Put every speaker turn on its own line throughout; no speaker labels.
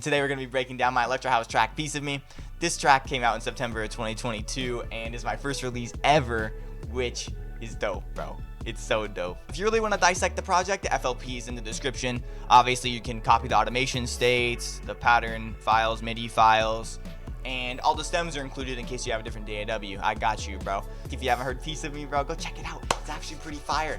Today we're going to be breaking down my Electro House track, Piece of Me. This track came out in September of 2022 and is my first release ever, which is dope, bro. It's so dope. If you really want to dissect the project, the FLP is in the description. Obviously, you can copy the automation states, the pattern files, MIDI files, and all the stems are included in case you have a different DAW. I got you, bro. If you haven't heard Piece of Me, bro, go check it out. It's actually pretty fire.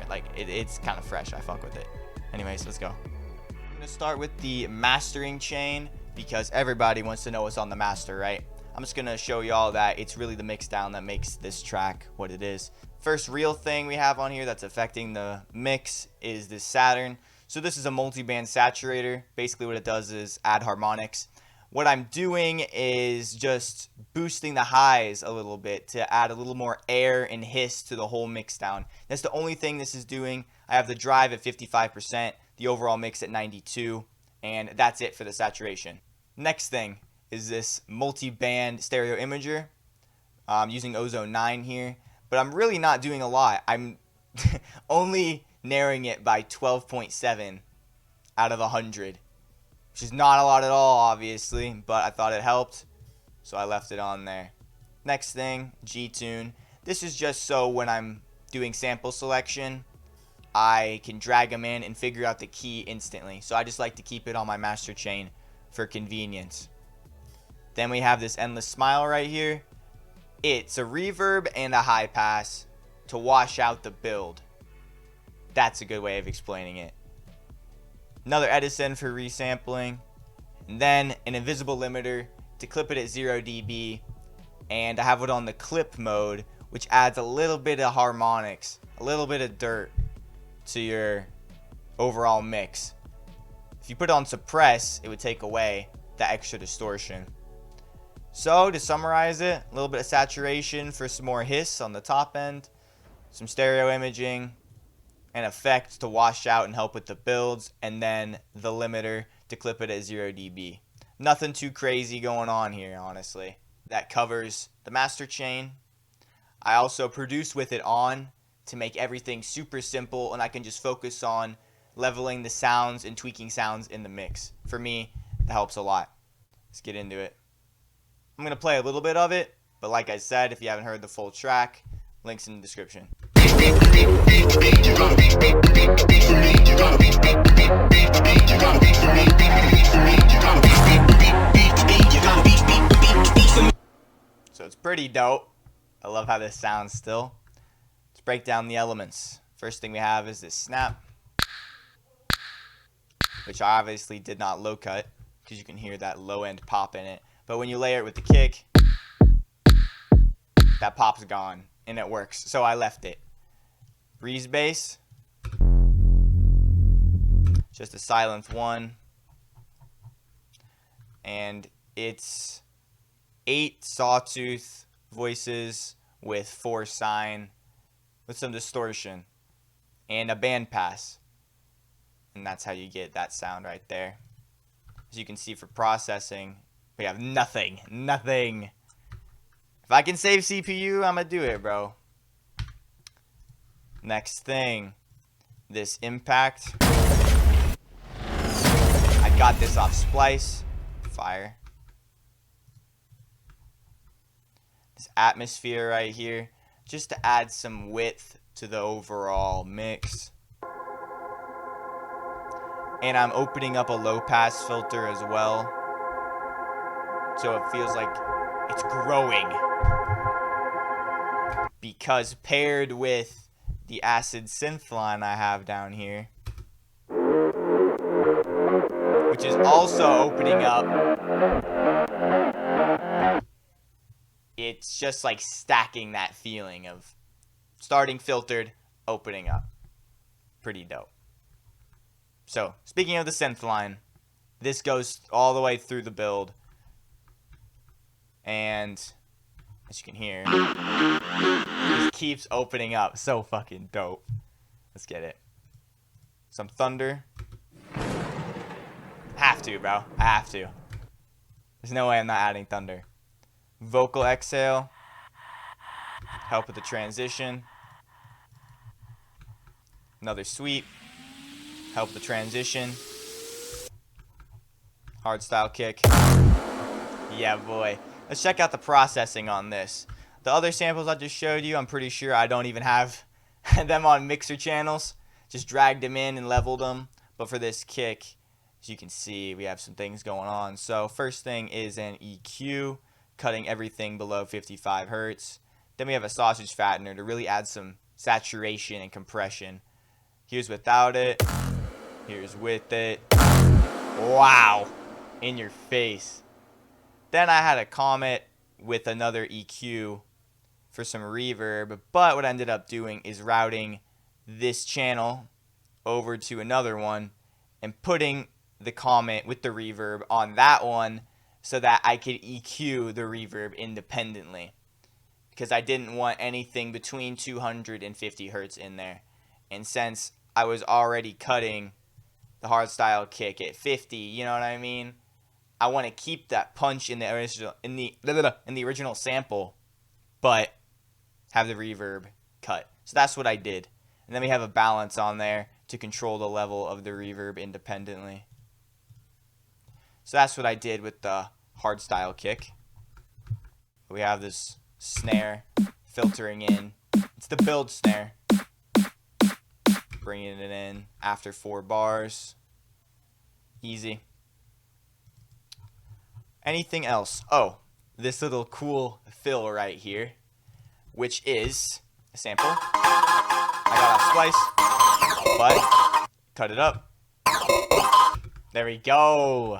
Like, it's kind of fresh. I fuck with it. Anyways, let's go. I'm gonna start with the mastering chain because everybody wants to know what's on the master, right? I'm just gonna show y'all that it's really the mix down that makes this track what it is. First real thing we have on here that's affecting the mix is this Saturn. So this is a multi-band saturator. Basically what it does is add harmonics. What I'm doing is just boosting the highs a little bit to add a little more air and hiss to the whole mix down. That's the only thing this is doing. I have the drive at 55%, the overall mix at 92, and that's it for the saturation. Next thing is this multi-band stereo imager. I'm using Ozone 9 here, but I'm really not doing a lot. I'm only narrowing it by 12.7 out of 100. Which is not a lot at all, obviously, but I thought it helped, so I left it on there. Next thing, G-Tune. This is just so when I'm doing sample selection, I can drag them in and figure out the key instantly. So I just like to keep it on my master chain for convenience. Then we have this Endless Smile right here. It's a reverb and a high pass to wash out the build. That's a good way of explaining it. Another Edison for resampling, and then an invisible limiter to clip it at 0 dB, and I have it on the clip mode, which adds a little bit of harmonics, a little bit of dirt to your overall mix. If you put it on suppress, it would take away the extra distortion. So to summarize it, a little bit of saturation for some more hiss on the top end, some stereo imaging, an effect to wash out and help with the builds, and then the limiter to clip it at 0 dB. Nothing too crazy going on here, honestly. That covers the master chain. I also produce with it on to make everything super simple, and I can just focus on leveling the sounds and tweaking sounds in the mix. For me, that helps a lot. Let's get into it. I'm going to play a little bit of it, but like I said, if you haven't heard the full track, links in the description. So it's pretty dope. I love how this sounds still. Let's break down the elements. First thing we have is this snap, which I obviously did not low cut because you can hear that low end pop in it. But when you layer it with the kick, that pop's gone and it works. So I left it. Breeze bass, just a silent one, and it's 8 sawtooth voices with 4 sine with some distortion and a band pass, and that's how you get that sound right there. As you can see, for processing we have nothing. If I can save CPU, I'm gonna do it, bro. Next thing, this impact. I got this off Splice. Fire. This atmosphere right here, just to add some width to the overall mix. And I'm opening up a low pass filter as well, so it feels like it's growing. Because paired with the acid synth line I have down here, which is also opening up, it's just like stacking that feeling of starting filtered, opening up. Pretty dope. So speaking of the synth line, this goes all the way through the build, and as you can hear, it keeps opening up. So fucking dope. Let's get it. Some thunder. Have to, bro. I have to. There's no way I'm not adding thunder. Vocal exhale. Help with the transition. Another sweep. Help the transition. Hardstyle kick. Yeah, boy. Let's check out the processing on this. The other samples I just showed you, I'm pretty sure I don't even have them on mixer channels. Just dragged them in and leveled them. But for this kick, as you can see, we have some things going on. So first thing is an EQ, cutting everything below 55 hertz. Then we have a sausage fattener to really add some saturation and compression. Here's without it. Here's with it. Wow. In your face. Then I had a Comet with another EQ for some reverb. But what I ended up doing is routing this channel over to another one and putting the Comet with the reverb on that one so that I could EQ the reverb independently, because I didn't want anything between 250 hertz in there. And since I was already cutting the hardstyle kick at 50, you know what I mean? I want to keep that punch in the original sample, but have the reverb cut. So that's what I did. And then we have a balance on there to control the level of the reverb independently. So that's what I did with the hardstyle kick. We have this snare filtering in. It's the build snare. Bringing it in after 4 bars. Easy. Anything else? Oh, this little cool fill right here, which is a sample. I got a splice, but cut it up. There we go.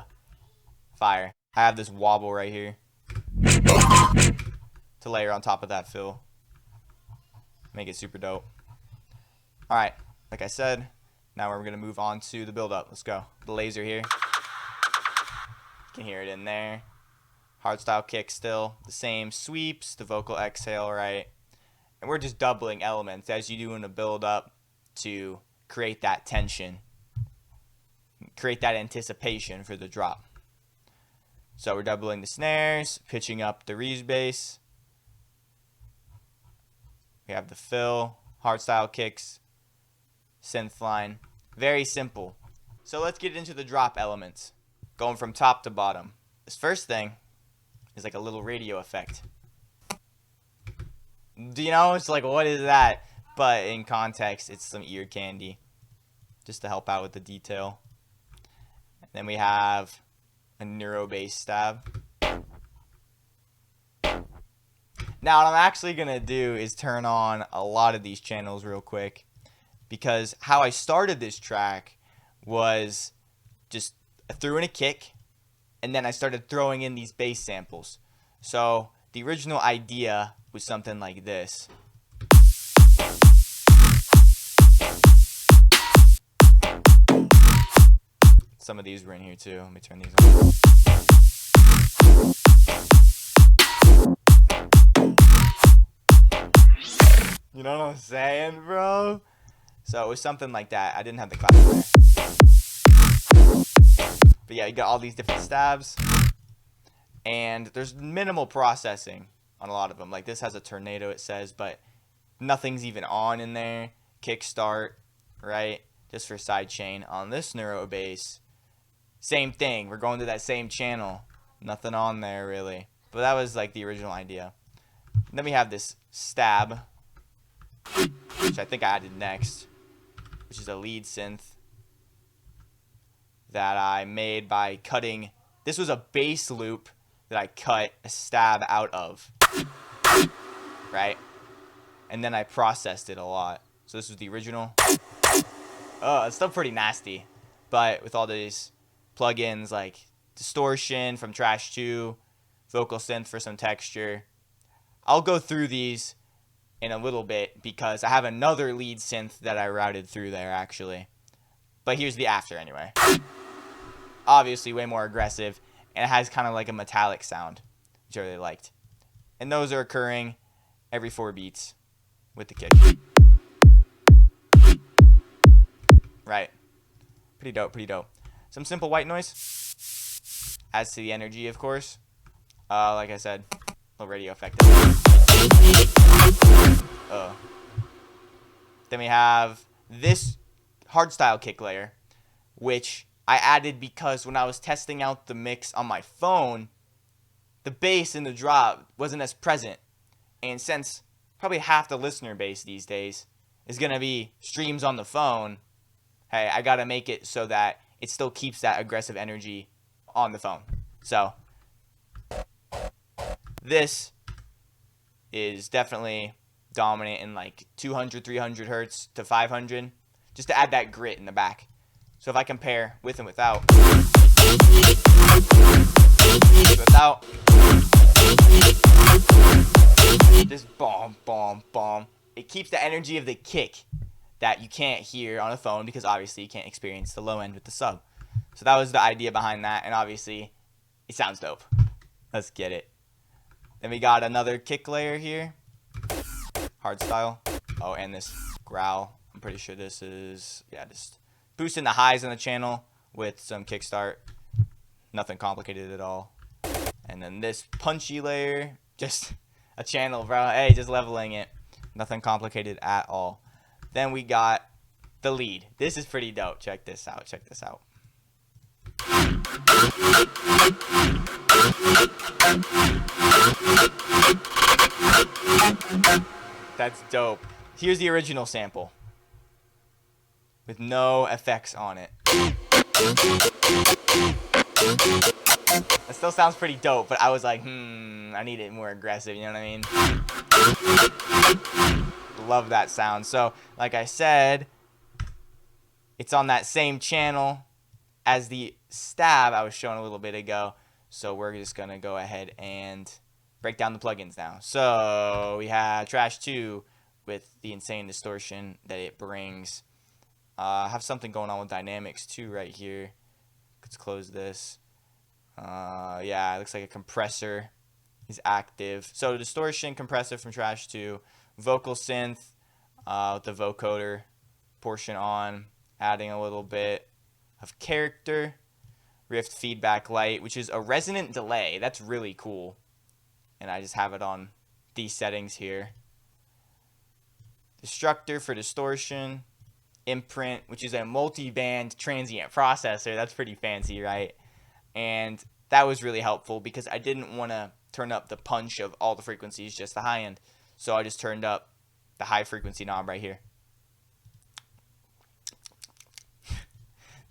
Fire. I have this wobble right here to layer on top of that fill. Make it super dope. Alright, like I said, now we're going to move on to the build up. Let's go. The laser here. You can hear it in there. Hardstyle kick still. The same sweeps, the vocal exhale, right? And we're just doubling elements as you do in a build up to create that tension. Create that anticipation for the drop. So we're doubling the snares, pitching up the reeds bass. We have the fill, hardstyle kicks, synth line. Very simple. So let's get into the drop elements. Going from top to bottom. This first thing is like a little radio effect. Do you know? It's like, what is that? But in context, it's some ear candy. Just to help out with the detail. And then we have a neuro bass stab. Now what I'm actually going to do is turn on a lot of these channels real quick, because how I started this track was just I threw in a kick and then I started throwing in these bass samples. So the original idea was something like this. Some of these were in here too. Let me turn these on. You know what I'm saying, bro? So it was something like that. I didn't have the clap in there. But yeah, you got all these different stabs. And there's minimal processing on a lot of them. Like this has a tornado, it says, but nothing's even on in there. Kickstart, right? Just for sidechain. On this neuro bass, same thing. We're going to that same channel. Nothing on there really. But that was like the original idea. And then we have this stab, which I think I added next, which is a lead synth that I made by cutting. This was a bass loop that I cut a stab out of, right? And then I processed it a lot. So this was the original. Oh, it's still pretty nasty, but with all these plugins like distortion from Trash 2, vocal synth for some texture. I'll go through these in a little bit because I have another lead synth that I routed through there actually. But here's the after anyway. Obviously way more aggressive, and it has kind of like a metallic sound, which I really liked. And those are occurring every 4 beats with the kick. Right. Pretty dope, pretty dope. Some simple white noise. Adds to the energy, of course. Like I said, little radio effect. Then we have this hardstyle kick layer, which I added because when I was testing out the mix on my phone, the bass in the drop wasn't as present. And since probably half the listener base these days is going to be streams on the phone, hey, I got to make it so that it still keeps that aggressive energy on the phone. So this is definitely dominant in like 200, 300 hertz to 500, just to add that grit in the back. So if I compare with and without, just bomb, bomb, bomb. It keeps the energy of the kick that you can't hear on a phone because obviously you can't experience the low end with the sub. So that was the idea behind that, and obviously it sounds dope. Let's get it. Then we got another kick layer here, hardstyle. Oh, and this growl. I'm pretty sure this is, yeah, just boosting the highs on the channel with some kickstart. Nothing complicated at all. And then this punchy layer, just a channel, bro. Hey, just leveling it. Nothing complicated at all. Then we got the lead. This is pretty dope. Check this out. Check this out. That's dope. Here's the original sample with no effects on it. That still sounds pretty dope, but I was like, I need it more aggressive, you know what I mean? Love that sound. So, like I said, it's on that same channel as the stab I was showing a little bit ago. So we're just going to go ahead and break down the plugins now. So we have Trash 2 with the insane distortion that it brings. I have something going on with dynamics too right here. Let's close this. Yeah, it looks like a compressor is active. So distortion, compressor from Trash 2, vocal synth with the vocoder portion on, adding a little bit of character, rift feedback light, which is a resonant delay. That's really cool. And I just have it on these settings here. Destructor for distortion, imprint, which is a multi-band transient processor. That's pretty fancy, right? And that was really helpful because I didn't want to turn up the punch of all the frequencies, just the high end. So I just turned up the high frequency knob right here.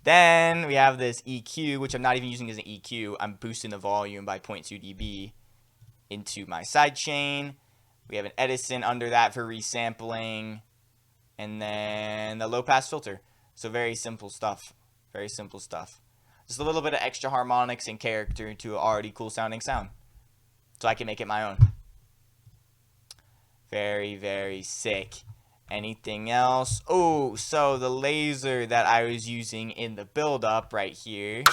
Then we have this EQ, which I'm not even using as an EQ. I'm boosting the volume by 0.2 dB into my sidechain. We have an Edison under that for resampling. And then the low pass filter. So very simple stuff. Very simple stuff. Just a little bit of extra harmonics and character to an already cool sounding sound. So I can make it my own. Very, very sick. Anything else? Oh, so the laser that I was using in the build-up right here,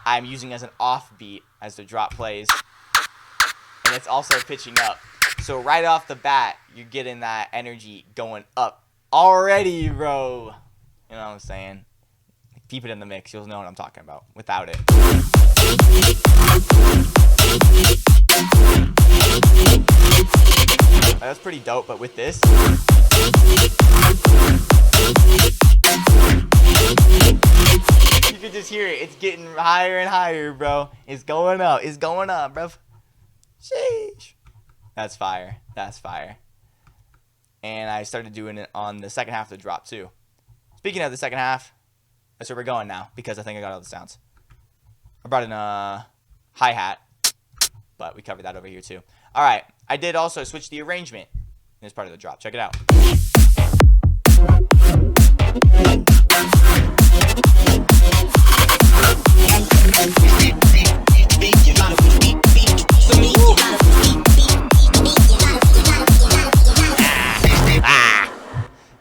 I'm using as an offbeat as the drop plays. And it's also pitching up. So right off the bat, you're getting that energy going up already, bro. You know what I'm saying? Keep it in the mix. You'll know what I'm talking about without it. That's pretty dope, but with this, you can just hear it. It's getting higher and higher, bro. It's going up. It's going up, bro. Sheesh. That's fire. That's fire. And I started doing it on the second half of the drop, too. Speaking of the second half, that's where we're going now, because I think I got all the sounds. I brought in a hi-hat, but we covered that over here, too. All right. I did also switch the arrangement in this part of the drop. Check it out.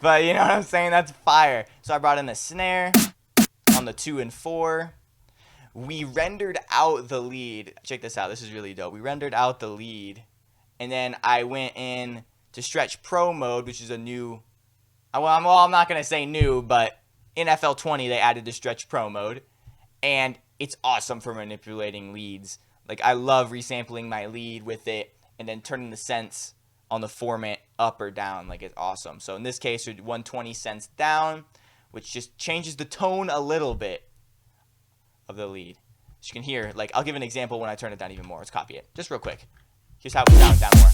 But you know what I'm saying? That's fire. So I brought in the snare on the 2 and 4. We rendered out the lead. Check this out. This is really dope. We rendered out the lead. And then I went in to Stretch Pro mode, which is a new... Well, I'm not going to say new, but in FL20 they added the Stretch Pro mode. And it's awesome for manipulating leads. Like, I love resampling my lead with it and then turning the cents on the format up or down. Like, it's awesome. So in this case, we're 120 cents down, which just changes the tone a little bit. of the lead. As you can hear, like, I'll give an example when I turn it down even more. Let's copy it, just real quick. Here's how it sounds down more.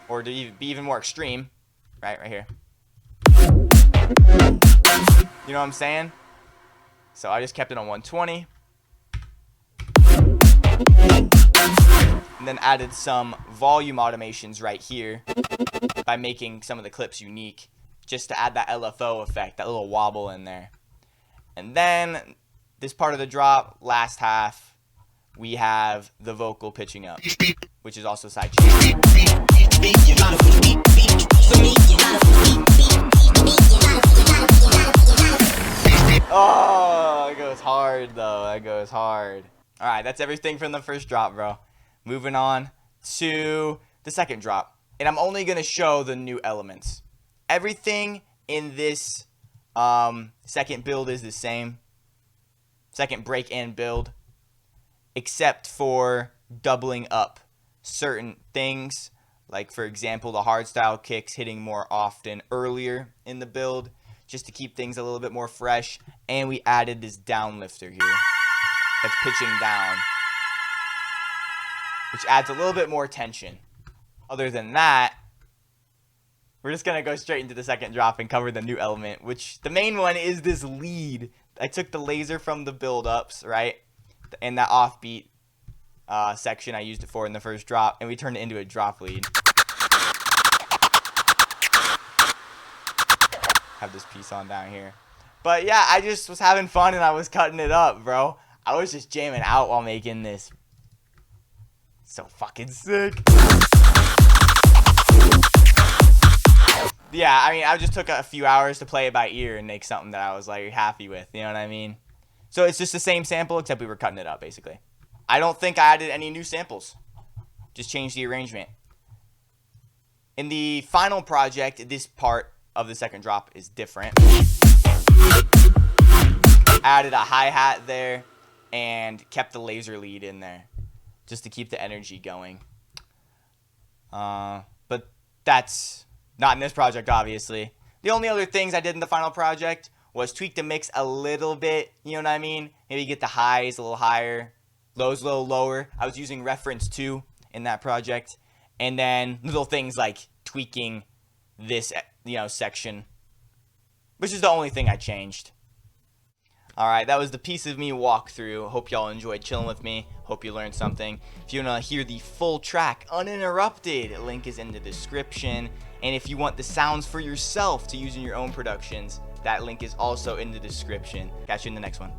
Or to be even more extreme, right here. You know what I'm saying? So I just kept it on 120. And then added some volume automations right here by making some of the clips unique, just to add that LFO effect, that little wobble in there. And then this part of the drop, last half, we have the vocal pitching up, which is also side chain. Oh, it goes hard though. That goes hard. All right, that's everything from the first drop, bro. Moving on to the second drop. And I'm only going to show the new elements. Everything in this second build is the same. Second break and build. Except for doubling up certain things. Like, for example, the hardstyle kicks hitting more often earlier in the build. Just to keep things a little bit more fresh. And we added this down lifter here. That's pitching down. Which adds a little bit more tension. Other than that, we're just going to go straight into the second drop and cover the new element, which the main one is this lead. I took the laser from the build-ups, right? And that offbeat section I used it for in the first drop, and we turned it into a drop lead. Have this piece on down here. But yeah, I just was having fun and I was cutting it up, bro. I was just jamming out while making this. So fucking sick. Yeah, I mean, I just took a few hours to play it by ear and make something that I was like happy with, you know what I mean? So it's just the same sample except we were cutting it up basically. I don't think I added any new samples. Just changed the arrangement. In the final project, this part of the second drop is different. Added a hi-hat there and kept the laser lead in there just to keep the energy going. But that's not in this project, obviously. The only other things I did in the final project was tweak the mix a little bit, you know what I mean? Maybe get the highs a little higher, lows a little lower. I was using reference 2 in that project. And then little things like tweaking this, section, which is the only thing I changed. Alright, that was the Piece of Me walkthrough. Hope y'all enjoyed chilling with me. Hope you learned something. If you want to hear the full track uninterrupted, link is in the description. And if you want the sounds for yourself to use in your own productions, that link is also in the description. Catch you in the next one.